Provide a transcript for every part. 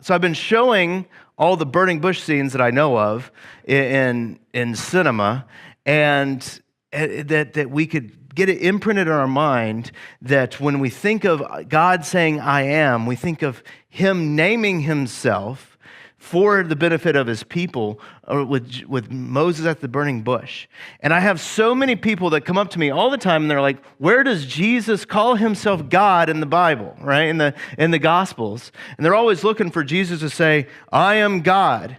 So I've been showing all the burning bush scenes that I know of in cinema, and that we could get it imprinted in our mind that when we think of God saying, I am, we think of him naming himself for the benefit of his people, with Moses at the burning bush. And I have so many people that come up to me all the time, and they're like, where does Jesus call himself God in the Bible, right? In the Gospels. And they're always looking for Jesus to say, I am God.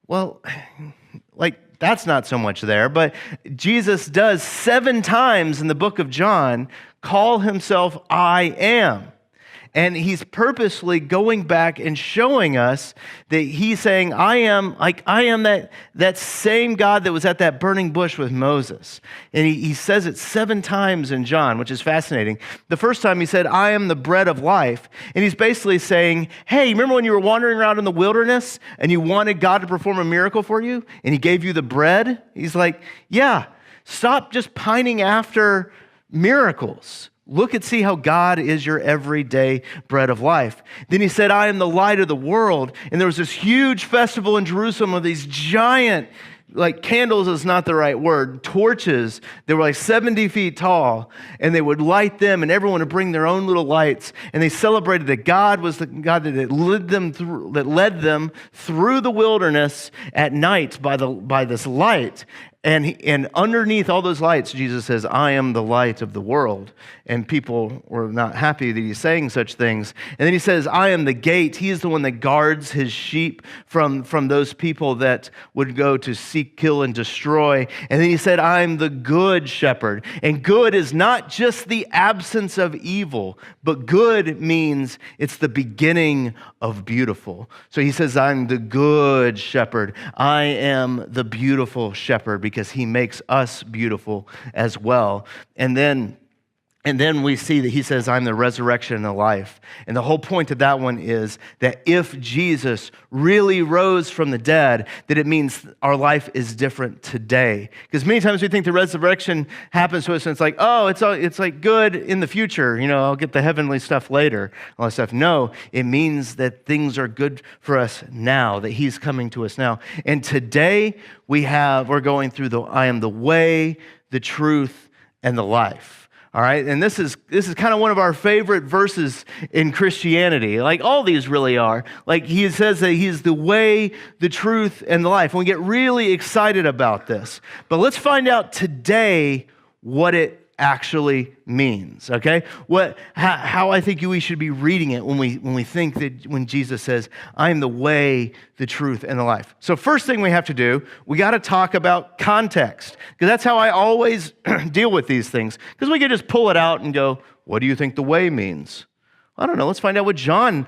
Well, like, that's not so much there, but Jesus does 7 times in the book of John call himself I am. And he's purposely going back and showing us that he's saying, I am that same God that was at that burning bush with Moses. And he says it 7 times in John, which is fascinating. The first time he said, I am the bread of life. And he's basically saying, hey, remember when you were wandering around in the wilderness and you wanted God to perform a miracle for you? And he gave you the bread? He's like, yeah, stop just pining after miracles. Look and see how God is your everyday bread of life. Then he said, I am the light of the world. And there was this huge festival in Jerusalem of these giant, like candles is not the right word, torches. They were like 70 feet tall, and they would light them, and everyone would bring their own little lights. And they celebrated that God was the God that led them through the wilderness at night by this light. And underneath all those lights, Jesus says, I am the light of the world. And people were not happy that he's saying such things. And then he says, I am the gate. He is the one that guards his sheep from those people that would go to seek, kill, and destroy. And then he said, I am the good shepherd. And good is not just the absence of evil, but good means it's the beginning of beautiful. So he says, I'm the good shepherd. I am the beautiful shepherd, because he makes us beautiful as well. And then we see that he says, I'm the resurrection and the life. And the whole point of that one is that if Jesus really rose from the dead, that it means our life is different today. Because many times we think the resurrection happens to us and it's like, oh, it's like good in the future. You know, I'll get the heavenly stuff later, all that stuff. No, it means that things are good for us now, that he's coming to us now. And today we're going through I am the way, the truth, and the life. All right, and this is kind of one of our favorite verses in Christianity. Like all these really are. Like he says that he's the way, the truth, and the life. And we get really excited about this. But let's find out today what it actually means, okay? How I think we should be reading it when we think that when Jesus says, I am the way, the truth, and the life. So first thing we have to do, we got to talk about context, because that's how I always deal with these things, because we can just pull it out and go, what do you think the way means? I don't know. Let's find out what John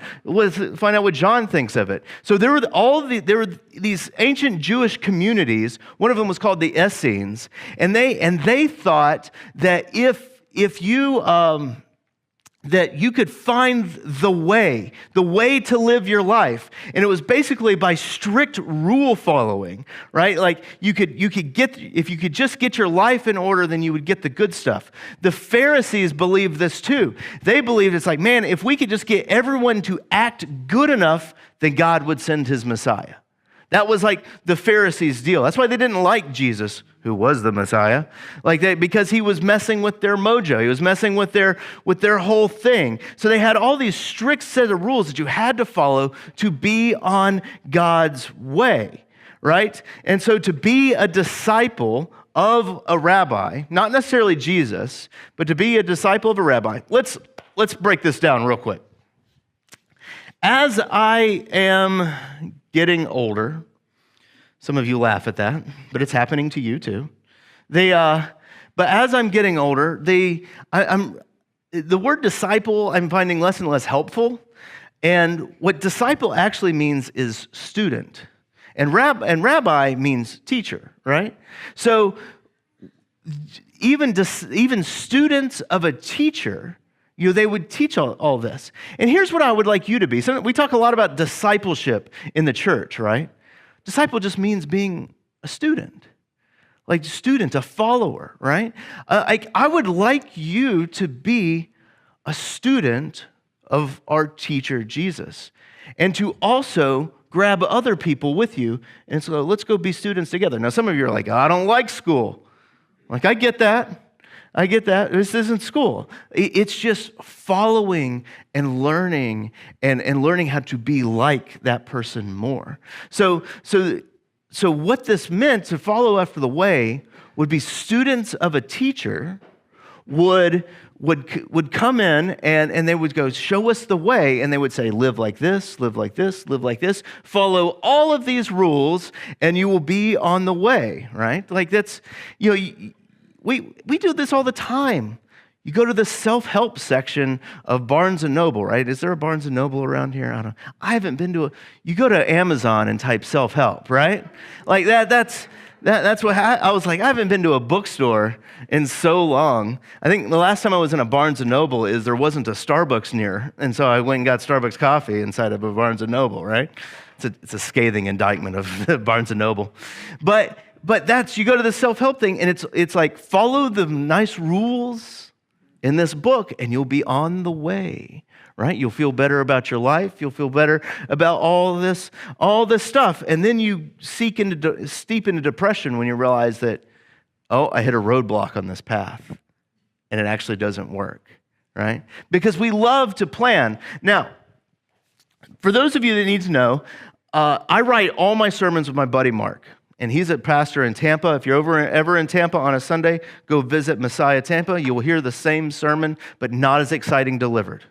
thinks of it. So there were these ancient Jewish communities. One of them was called the Essenes, and they thought that if you that you could find the way to live your life, and it was basically by strict rule following, right? Like you could get, if you could just get your life in order, then you would get the good stuff. The Pharisees believed this too. They believed it's like, man, if we could just get everyone to act good enough, then God would send his Messiah. That was like the Pharisees' deal. That's why they didn't like Jesus, who was the Messiah, because he was messing with their mojo. He was messing with their whole thing. So they had all these strict set of rules that you had to follow to be on God's way, right? And so to be a disciple of a rabbi, not necessarily Jesus, but to be a disciple of a rabbi, let's break this down real quick. As I am getting older, some of you laugh at that, but it's happening to you too. But as I'm getting older, the word disciple I'm finding less and less helpful. And what disciple actually means is student, and rabbi means teacher, right? So even students of a teacher, they would teach all this. And here's what I would like you to be. So we talk a lot about discipleship in the church, right? Disciple just means being a student, like student, a follower, right? I would like you to be a student of our teacher, Jesus. and to also grab other people with you. And so let's go be students together. Now, some of you are like, I don't like school. Like, I get that. I get that. This isn't school. It's just following and learning and learning how to be like that person more. So what this meant, to follow after the way, would be students of a teacher would come in and they would go, show us the way, and they would say, live like this, live like this, live like this, follow all of these rules, and you will be on the way, right? Like that's, we do this all the time. You go to the self-help section of Barnes & Noble, right? Is there a Barnes & Noble around here? I haven't been to you go to Amazon and type self-help, right? Like that's what I was like, I haven't been to a bookstore in so long. I think the last time I was in a Barnes & Noble there wasn't a Starbucks near, and so I went and got Starbucks coffee inside of a Barnes & Noble, right? It's a scathing indictment of Barnes & Noble. But you go to the self-help thing, and it's like, follow the nice rules in this book, and you'll be on the way, right? You'll feel better about your life. You'll feel better about all this stuff. And then you steep into depression when you realize that, I hit a roadblock on this path, and it actually doesn't work, right? Because we love to plan. Now, for those of you that need to know, I write all my sermons with my buddy Mark. And he's a pastor in Tampa. If you're ever in Tampa on a Sunday, go visit Messiah Tampa. You will hear the same sermon, but not as exciting delivered.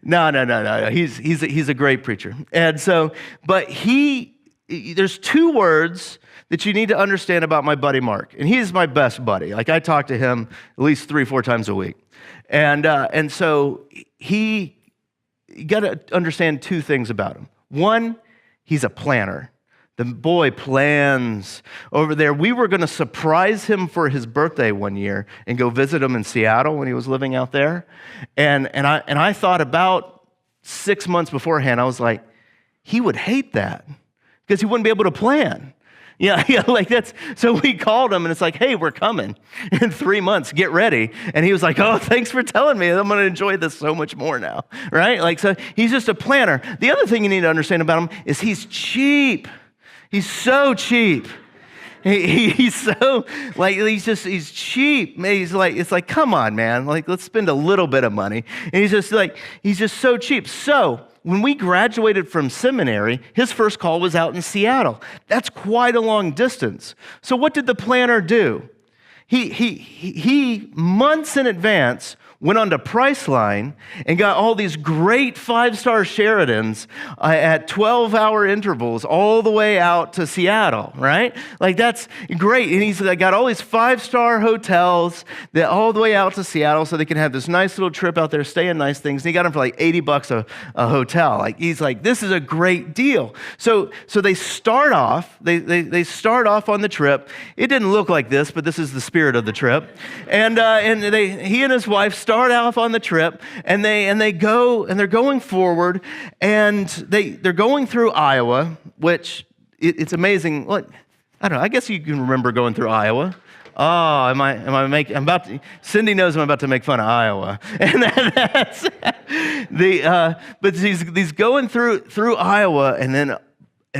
No. He's a great preacher. And so, but there's two words that you need to understand about my buddy Mark. And he's my best buddy. Like, I talk to him at least 3-4 times a week. And so you got to understand two things about him. One, he's a planner. The boy plans over there. We were going to surprise him for his birthday one year and go visit him in Seattle when he was living out there. And I thought about 6 months beforehand, I was like, he would hate that because he wouldn't be able to plan. Yeah, like that's, so we called him and it's like, hey, we're coming in 3 months, get ready. And he was like, oh, thanks for telling me. I'm going to enjoy this so much more now, right? Like, so he's just a planner. The other thing you need to understand about him is he's cheap. He's so cheap. He's so, like, he's cheap. He's like, it's like, come on, man. Like, let's spend a little bit of money. And he's just so cheap. So when we graduated from seminary, his first call was out in Seattle. That's quite a long distance. So what did the planner do? He months in advance went on to Priceline and got all these great 5-star Sheratons at 12-hour intervals all the way out to Seattle, right? Like, that's great. And he's got all these 5-star hotels that all the way out to Seattle so they can have this nice little trip out there, stay in nice things. And he got them for like $80 a hotel. Like, he's like, this is a great deal. So they start off, they start off on the trip. It didn't look like this, but this is the spirit of the trip. And he and his wife start off on the trip, and they're going forward, and they're going through Iowa, which it's amazing. Look, I don't know. I guess you can remember going through Iowa. Oh, Cindy knows I'm about to make fun of Iowa, and that's but he's going through Iowa, and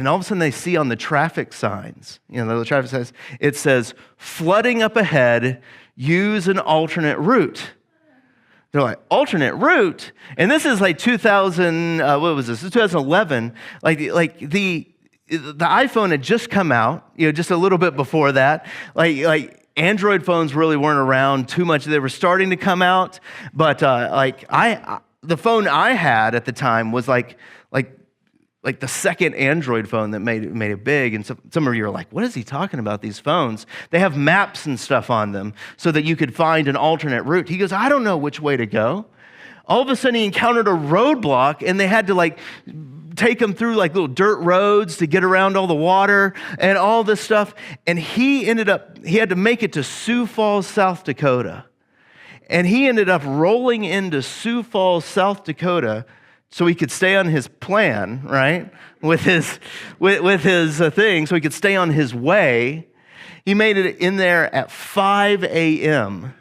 all of a sudden they see on the traffic signs, the traffic signs, it says, flooding up ahead, use an alternate route. They're like, alternate route? And this is like 2000, what was this? This is 2011. Like the iPhone had just come out, just a little bit before that. Like Android phones really weren't around too much. They were starting to come out, but the phone I had at the time was like the second Android phone that made it big. And so some of you are like, what is he talking about, these phones? They have maps and stuff on them so that you could find an alternate route. He goes, I don't know which way to go. All of a sudden he encountered a roadblock, and they had to take him through like little dirt roads to get around all the water and all this stuff. And he had to make it to Sioux Falls, South Dakota. And he ended up rolling into Sioux Falls, South Dakota, so he could stay on his plan, right? With his thing, so he could stay on his way. He made it in there at 5 a.m.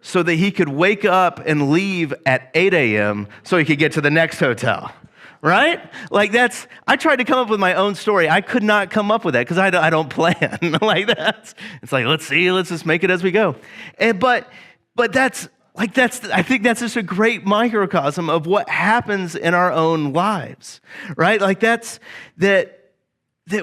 so that he could wake up and leave at 8 a.m. so he could get to the next hotel. Right? Like I tried to come up with my own story. I could not come up with that because I don't plan like that. It's like, let's just make it as we go. But I think that's just a great microcosm of what happens in our own lives, right? Like that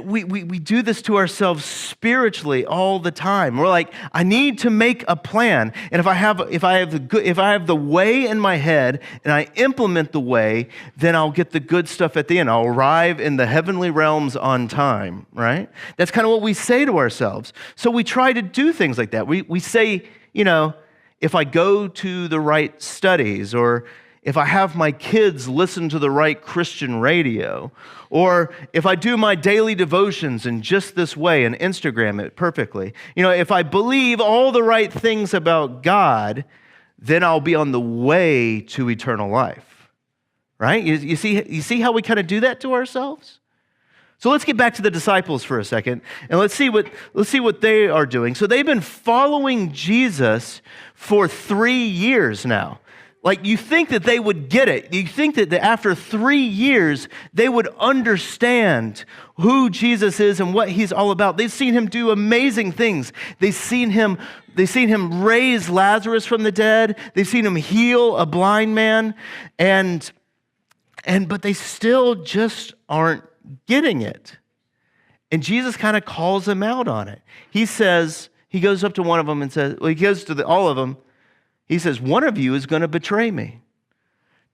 we do this to ourselves spiritually all the time. We're like, I need to make a plan, and if I have the way in my head and I implement the way, then I'll get the good stuff at the end. I'll arrive in the heavenly realms on time, right? That's kind of what we say to ourselves. So we try to do things like that. We say, if I go to the right studies, or if I have my kids listen to the right Christian radio, or if I do my daily devotions in just this way and Instagram it perfectly, if I believe all the right things about God, then I'll be on the way to eternal life, right? You see how we kind of do that to ourselves? So let's get back to the disciples for a second, and let's see what they are doing. So they've been following Jesus for 3 years now. Like, you think that they would get it. You think that after 3 years, they would understand who Jesus is and what he's all about. They've seen him do amazing things. They've seen him raise Lazarus from the dead. They've seen him heal a blind man. But they still just aren't getting it. And Jesus kind of calls them out on it. He goes up to one of them and says, he goes to all of them. He says, one of you is going to betray me.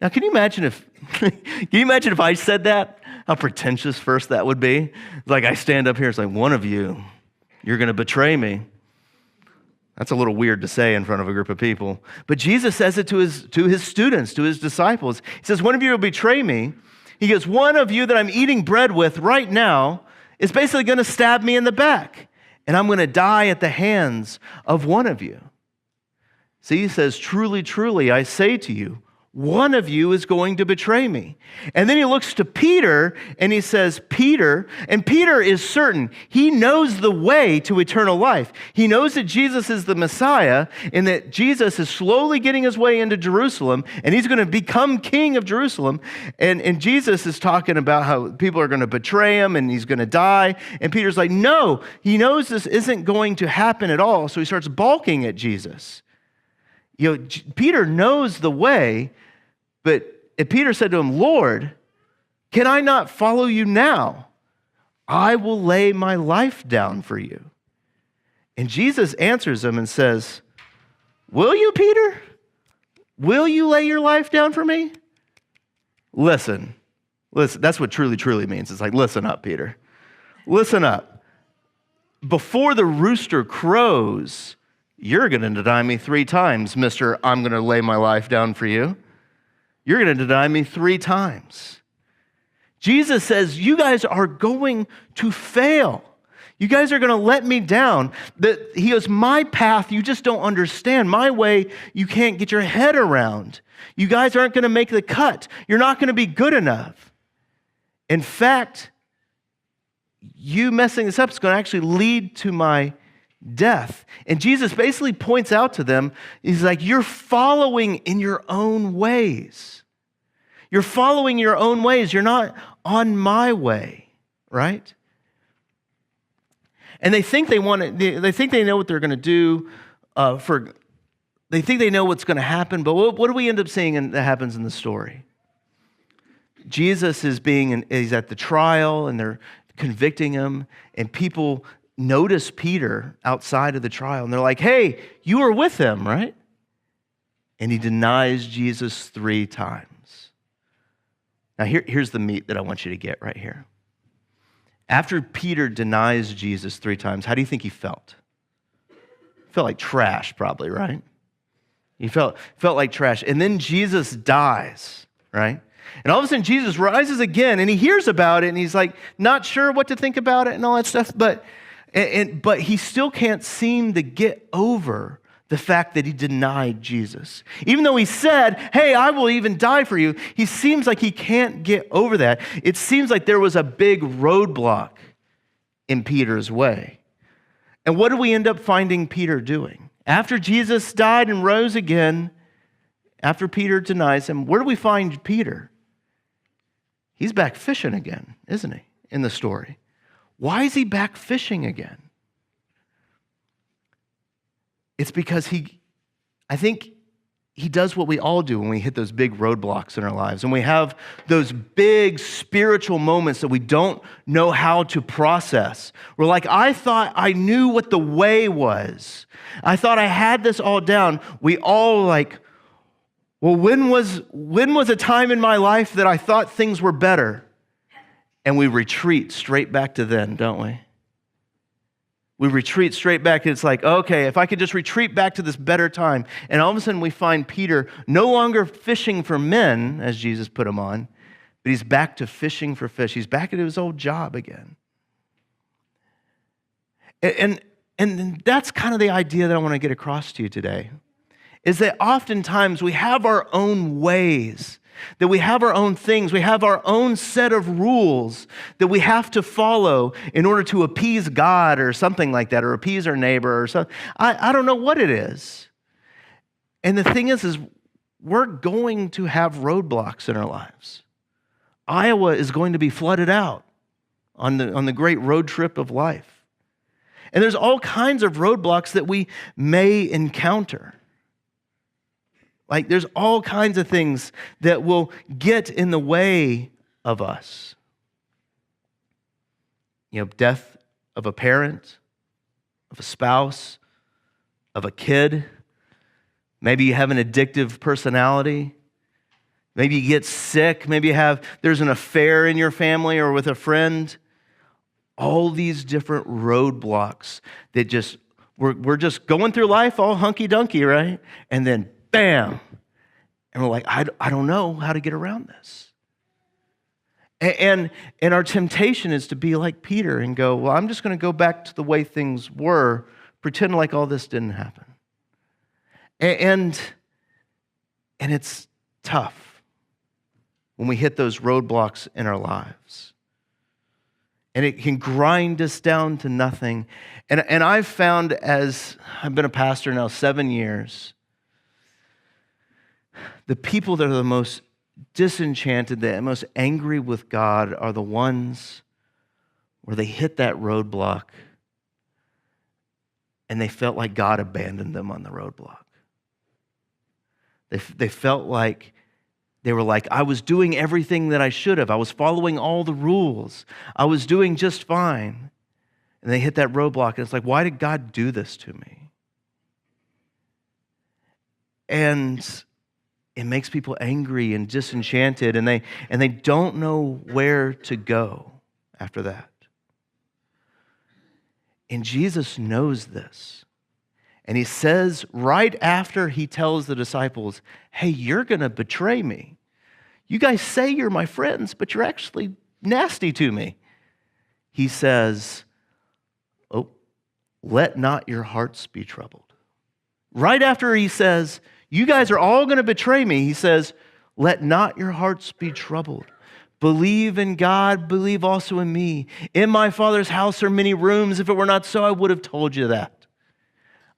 Now, can you imagine if I said that? How pretentious first that would be. It's like I stand up here, it's like, one of you, you're going to betray me. That's a little weird to say in front of a group of people. But Jesus says it to his students, to his disciples. He says, one of you will betray me. He goes, one of you that I'm eating bread with right now is basically going to stab me in the back, and I'm going to die at the hands of one of you. See, he says, truly, truly, I say to you, one of you is going to betray me. And then he looks to Peter and he says, Peter, and Peter is certain. He knows the way to eternal life. He knows that Jesus is the Messiah and that Jesus is slowly getting his way into Jerusalem and he's going to become king of Jerusalem. And Jesus is talking about how people are going to betray him and he's going to die. And Peter's like, no, he knows this isn't going to happen at all. So he starts balking at Jesus. Peter knows the way, but Peter said to him, Lord, can I not follow you now? I will lay my life down for you. And Jesus answers him and says, will you, Peter? Will you lay your life down for me? Listen, that's what truly, truly means. It's like, listen up, Peter. Listen up. Before the rooster crows, you're going to deny me 3 times, Mr. I'm going to lay my life down for you. You're going to deny me 3 times. Jesus says, you guys are going to fail. You guys are going to let me down. He goes, my path, you just don't understand. My way, you can't get your head around. You guys aren't going to make the cut. You're not going to be good enough. In fact, you messing this up is going to actually lead to my death. And Jesus basically points out to them, he's like, you're following in your own ways. You're following your own ways. You're not on my way, right? And they think they know what they're going to do they think they know what's going to happen, but what do we end up seeing that happens in the story? Jesus is he's at the trial and they're convicting him, and people notice Peter outside of the trial, and they're like, hey, you were with him, right? And he denies Jesus 3 times. Now, here's the meat that I want you to get right here. After Peter denies Jesus 3 times, how do you think he felt? He felt like trash, probably, right? He felt like trash. And then Jesus dies, right? And all of a sudden, Jesus rises again, and he hears about it, and he's like, not sure what to think about it and all that stuff, but he still can't seem to get over the fact that he denied Jesus. Even though he said, hey, I will even die for you, he seems like he can't get over that. It seems like there was a big roadblock in Peter's way. And what do we end up finding Peter doing After Jesus died and rose again, after Peter denies him, where do we find Peter? He's back fishing again, isn't he, in the story? Why is he back fishing again? It's because I think he does what we all do when we hit those big roadblocks in our lives, and we have those big spiritual moments that we don't know how to process. We're like, I thought I knew what the way was. I thought I had this all down. We all like, well, when was a time in my life that I thought things were better? And we retreat straight back to then, don't we? We retreat straight back. It's like, okay, if I could just retreat back to this better time. And all of a sudden we find Peter no longer fishing for men, as Jesus put him on, but he's back to fishing for fish. He's back at his old job again. And that's kind of the idea that I want to get across to you today, is that oftentimes we have our own ways, that we have our own things, we have our own set of rules that we have to follow in order to appease God or something like that, or appease our neighbor or something. I don't know what it is. And the thing is we're going to have roadblocks in our lives. Iowa is going to be flooded out on the great road trip of life. And there's all kinds of roadblocks that we may encounter. Like there's all kinds of things that will get in the way of us. Death of a parent, of a spouse, of a kid. Maybe you have an addictive personality. Maybe you get sick. Maybe there's an affair in your family or with a friend. All these different roadblocks that we're just going through life all hunky-dunky, right? And then bam. And we're like, I don't know how to get around this. And our temptation is to be like Peter and go, well, I'm just going to go back to the way things were, pretend like all this didn't happen. And it's tough when we hit those roadblocks in our lives. And it can grind us down to nothing. And I've found, as I've been a pastor now 7 years, the people that are the most disenchanted, the most angry with God are the ones where they hit that roadblock and they felt like God abandoned them on the roadblock. They felt like they were like, I was doing everything that I should have. I was following all the rules. I was doing just fine. And they hit that roadblock and it's like, why did God do this to me? And it makes people angry and disenchanted, and they don't know where to go after that. And Jesus knows this. And he says right after he tells the disciples, hey, you're going to betray me. You guys say you're my friends, but you're actually nasty to me. He says, oh, let not your hearts be troubled. Right after he says, you guys are all going to betray me, he says, let not your hearts be troubled. Believe in God, believe also in me. In my Father's house are many rooms. If it were not so, I would have told you that.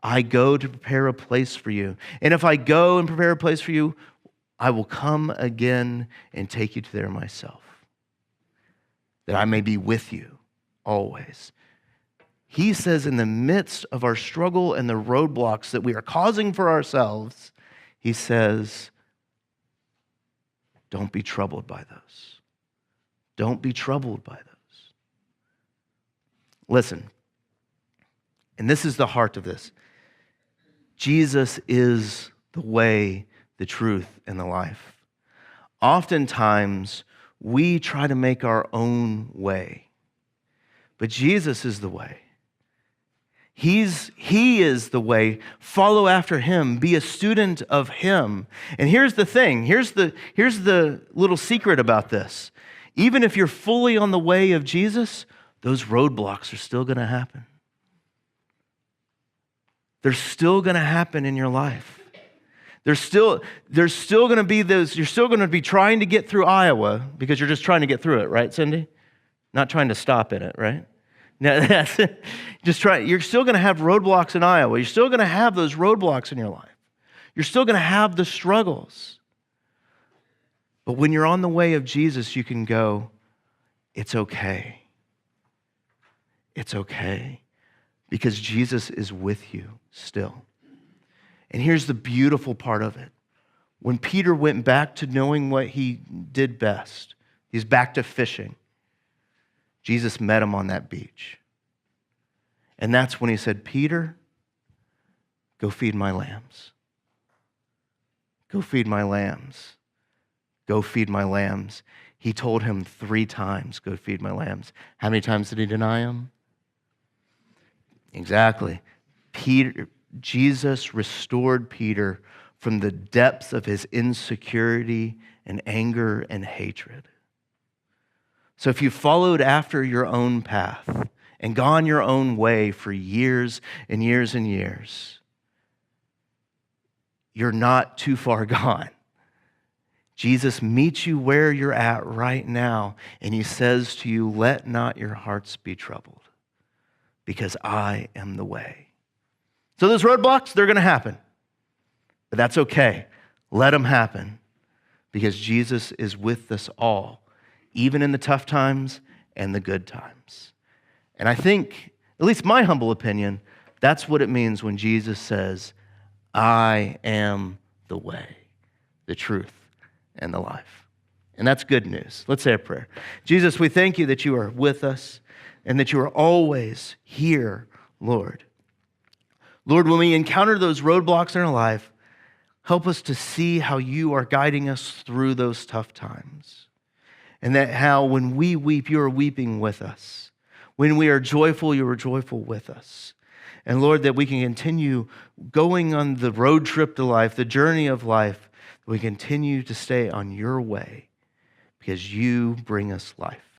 I go to prepare a place for you. And if I go and prepare a place for you, I will come again and take you to there myself, that I may be with you always. He says in the midst of our struggle and the roadblocks that we are causing for ourselves, he says, don't be troubled by those. Don't be troubled by those. Listen, and this is the heart of this. Jesus is the way, the truth, and the life. Oftentimes, we try to make our own way, but Jesus is the way. He is the way. Follow after him. Be a student of him. And here's the thing. Here's the little secret about this. Even if you're fully on the way of Jesus, those roadblocks are still going to happen. They're still going to happen in your life. There's still going to be those. You're still going to be trying to get through Iowa because you're just trying to get through it, right, Cindy? Not trying to stop in it, right? No, that's just try. You're still going to have roadblocks in Iowa. You're still going to have those roadblocks in your life. You're still going to have the struggles. But when you're on the way of Jesus, you can go, it's okay. It's okay. Because Jesus is with you still. And here's the beautiful part of it. When Peter went back to knowing what he did best, he's back to fishing. Jesus met him on that beach. And that's when he said, Peter, go feed my lambs. Go feed my lambs. Go feed my lambs. He told him 3 times, go feed my lambs. How many times did he deny him? Exactly. Jesus restored Peter from the depths of his insecurity and anger and hatred. So if you followed after your own path and gone your own way for years and years and years, you're not too far gone. Jesus meets you where you're at right now, and he says to you, let not your hearts be troubled, because I am the way. So those roadblocks, they're going to happen. But that's okay. Let them happen, because Jesus is with us all, even in the tough times and the good times. And I think, at least my humble opinion, that's what it means when Jesus says, I am the way, the truth, and the life. And that's good news. Let's say a prayer. Jesus, we thank you that you are with us and that you are always here, Lord. Lord, when we encounter those roadblocks in our life, help us to see how you are guiding us through those tough times. And that how when we weep, you are weeping with us. When we are joyful, you are joyful with us. And Lord, that we can continue going on the road trip to life, the journey of life, we continue to stay on your way because you bring us life.